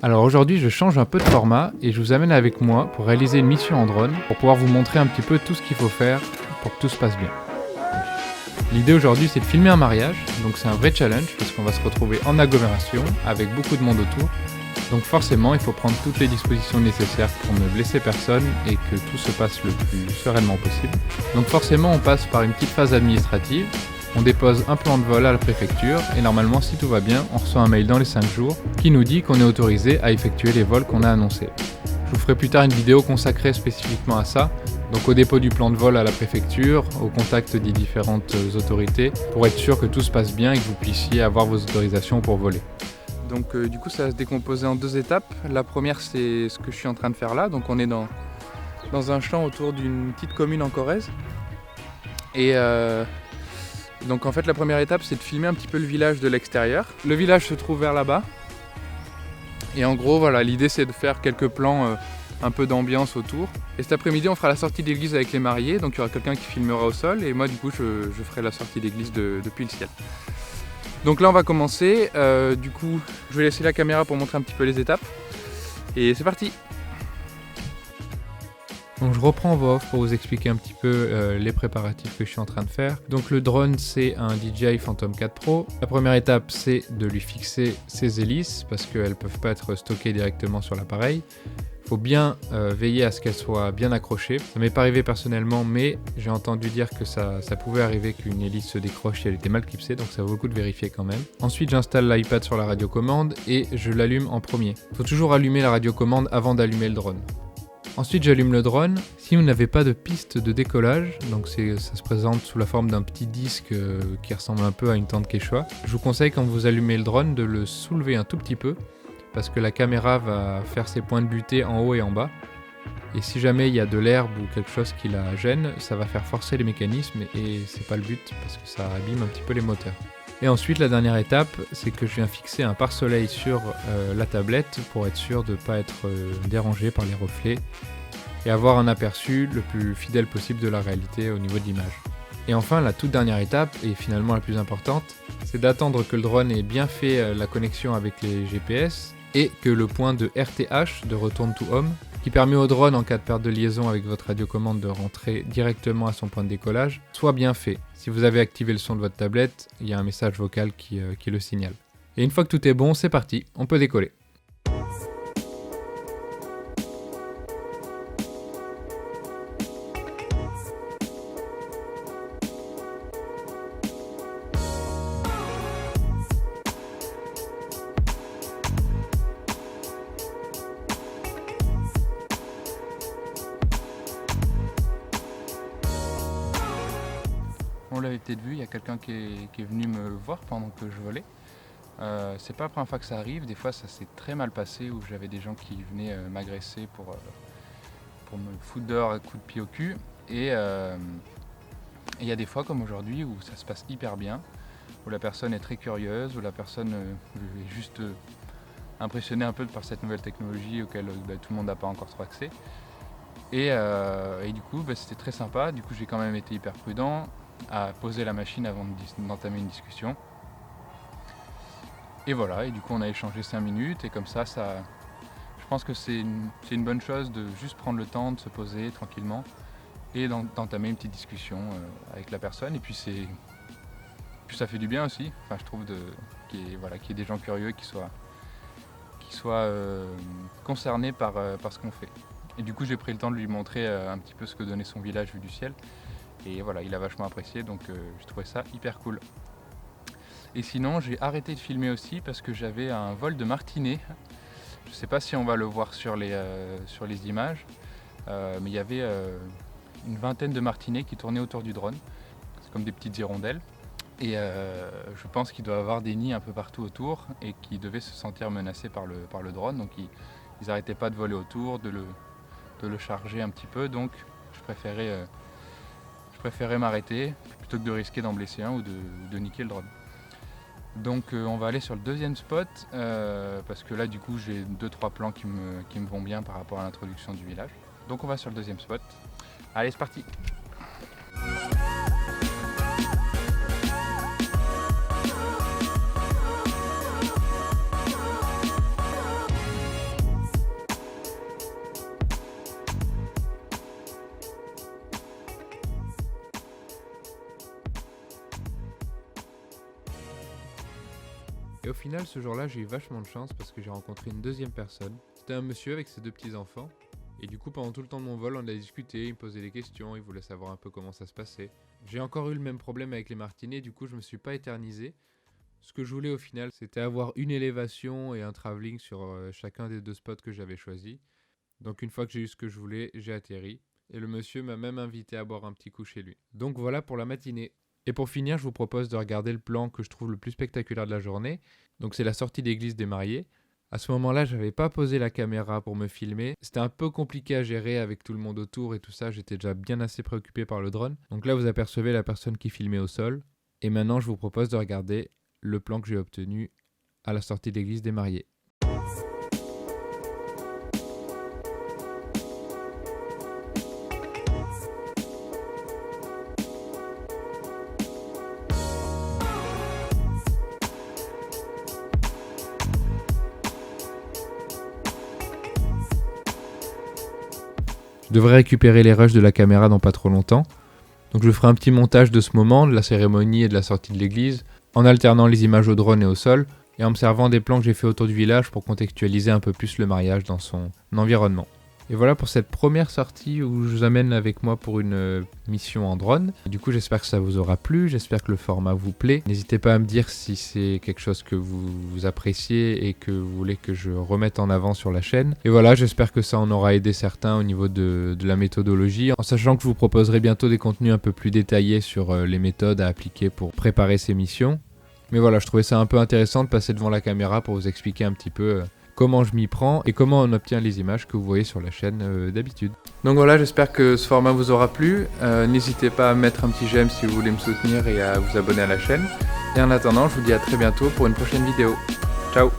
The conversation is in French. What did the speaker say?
Alors aujourd'hui, je change un peu de format et je vous amène avec moi pour réaliser une mission en drone pour pouvoir vous montrer un petit peu tout ce qu'il faut faire pour que tout se passe bien. L'idée aujourd'hui, c'est de filmer un mariage, donc c'est un vrai challenge parce qu'on va se retrouver en agglomération avec beaucoup de monde autour. Donc forcément, il faut prendre toutes les dispositions nécessaires pour ne blesser personne et que tout se passe le plus sereinement possible. Donc forcément, on passe par une petite phase administrative. On dépose un plan de vol à la préfecture et normalement, si tout va bien, on reçoit un mail dans les 5 jours qui nous dit qu'on est autorisé à effectuer les vols qu'on a annoncés. Je vous ferai plus tard une vidéo consacrée spécifiquement à ça, donc au dépôt du plan de vol à la préfecture, au contact des différentes autorités, pour être sûr que tout se passe bien et que vous puissiez avoir vos autorisations pour voler. Donc du coup ça va se décomposer en 2 étapes. La première c'est ce que je suis en train de faire là, donc on est dans un champ autour d'une petite commune en Corrèze. Et donc en fait la première étape c'est de filmer un petit peu le village de l'extérieur. Le village se trouve vers là-bas. Et en gros voilà, l'idée c'est de faire quelques plans un peu d'ambiance autour. Et cet après-midi on fera la sortie d'église avec les mariés, donc il y aura quelqu'un qui filmera au sol et moi du coup je ferai la sortie d'église depuis le ciel. Donc là on va commencer, du coup je vais laisser la caméra pour montrer un petit peu les étapes et c'est parti. Donc je reprends en voix off pour vous expliquer un petit peu les préparatifs que je suis en train de faire. Donc le drone c'est un DJI Phantom 4 Pro. La première étape c'est de lui fixer ses hélices parce qu'elles ne peuvent pas être stockées directement sur l'appareil. Il faut bien veiller à ce qu'elles soient bien accrochées. Ça m'est pas arrivé personnellement, mais j'ai entendu dire que ça pouvait arriver qu'une hélice se décroche si elle était mal clipsée, donc ça vaut le coup de vérifier quand même. Ensuite, j'installe l'iPad sur la radiocommande et je l'allume en premier. Il faut toujours allumer la radiocommande avant d'allumer le drone. Ensuite, j'allume le drone. Si vous n'avez pas de piste de décollage, donc ça se présente sous la forme d'un petit disque qui ressemble un peu à une tente Quechua, je vous conseille quand vous allumez le drone de le soulever un tout petit peu, parce que la caméra va faire ses points de butée en haut et en bas. Et si jamais il y a de l'herbe ou quelque chose qui la gêne, ça va faire forcer les mécanismes et c'est pas le but parce que ça abîme un petit peu les moteurs. Et ensuite, la dernière étape, c'est que je viens fixer un pare-soleil sur la tablette pour être sûr de ne pas être dérangé par les reflets et avoir un aperçu le plus fidèle possible de la réalité au niveau de l'image. Et enfin, la toute dernière étape, et finalement la plus importante, c'est d'attendre que le drone ait bien fait la connexion avec les GPS et que le point de RTH, de Return to Home, qui permet au drone en cas de perte de liaison avec votre radiocommande de rentrer directement à son point de décollage, soit bien fait. Si vous avez activé le son de votre tablette, il y a un message vocal qui le signale. Et une fois que tout est bon, c'est parti, on peut décoller. On l'avait peut-être vu, il y a quelqu'un qui est venu me voir pendant que je volais. C'est pas la première fois que ça arrive, des fois ça s'est très mal passé où j'avais des gens qui venaient m'agresser pour me foutre dehors à coups de pied au cul. Et il y a des fois comme aujourd'hui où ça se passe hyper bien, où la personne est très curieuse, où la personne est juste impressionnée un peu par cette nouvelle technologie auquel tout le monde n'a pas encore trop accès. Et du coup c'était très sympa, du coup j'ai quand même été hyper prudent à poser la machine avant d'entamer une discussion. Et voilà, et du coup on a échangé 5 minutes et comme ça je pense que c'est une bonne chose de juste prendre le temps de se poser tranquillement et d'entamer une petite discussion avec la personne. Et puis ça fait du bien aussi, enfin je trouve qu'il y ait des gens curieux qui soient concernés par ce qu'on fait. Et du coup j'ai pris le temps de lui montrer un petit peu ce que donnait son village vu du ciel. Et voilà, il a vachement apprécié, donc je trouvais ça hyper cool. Et sinon, j'ai arrêté de filmer aussi parce que j'avais un vol de martinets. Je ne sais pas si on va le voir sur les images, mais il y avait une vingtaine de martinets qui tournaient autour du drone. C'est comme des petites hirondelles. Et je pense qu'il doit y avoir des nids un peu partout autour et qu'ils devaient se sentir menacés par le drone. Donc ils n'arrêtaient pas de voler autour, de le charger un petit peu. Donc je préférais m'arrêter plutôt que de risquer d'en blesser un ou de niquer le drone. Donc on va aller sur le deuxième spot parce que là du coup j'ai 2-3 plans qui me vont bien par rapport à l'introduction du village. Donc on va sur le deuxième spot. Allez, c'est parti! Et au final, ce jour-là, j'ai eu vachement de chance parce que j'ai rencontré une deuxième personne. C'était un monsieur avec ses 2 petits-enfants. Et du coup, pendant tout le temps de mon vol, on a discuté, il me posait des questions, il voulait savoir un peu comment ça se passait. J'ai encore eu le même problème avec les martinets, du coup, je me suis pas éternisé. Ce que je voulais au final, c'était avoir une élévation et un travelling sur chacun des 2 spots que j'avais choisis. Donc une fois que j'ai eu ce que je voulais, j'ai atterri. Et le monsieur m'a même invité à boire un petit coup chez lui. Donc voilà pour la matinée. Et pour finir, je vous propose de regarder le plan que je trouve le plus spectaculaire de la journée. Donc c'est la sortie d'église des mariés. À ce moment-là, j'avais pas posé la caméra pour me filmer. C'était un peu compliqué à gérer avec tout le monde autour et tout ça. J'étais déjà bien assez préoccupé par le drone. Donc là, vous apercevez la personne qui filmait au sol. Et maintenant, je vous propose de regarder le plan que j'ai obtenu à la sortie d'église des mariés. Je devrais récupérer les rushs de la caméra dans pas trop longtemps. Donc je ferai un petit montage de ce moment, de la cérémonie et de la sortie de l'église, en alternant les images au drone et au sol, et en me servant des plans que j'ai fait autour du village pour contextualiser un peu plus le mariage dans son environnement. Et voilà pour cette première sortie où je vous amène avec moi pour une mission en drone. Du coup, j'espère que ça vous aura plu, j'espère que le format vous plaît. N'hésitez pas à me dire si c'est quelque chose que vous appréciez et que vous voulez que je remette en avant sur la chaîne. Et voilà, j'espère que ça en aura aidé certains au niveau de la méthodologie, en sachant que je vous proposerai bientôt des contenus un peu plus détaillés sur les méthodes à appliquer pour préparer ces missions. Mais voilà, je trouvais ça un peu intéressant de passer devant la caméra pour vous expliquer un petit peu comment je m'y prends et comment on obtient les images que vous voyez sur la chaîne d'habitude. Donc voilà, j'espère que ce format vous aura plu. N'hésitez pas à mettre un petit j'aime si vous voulez me soutenir et à vous abonner à la chaîne. Et en attendant, je vous dis à très bientôt pour une prochaine vidéo. Ciao!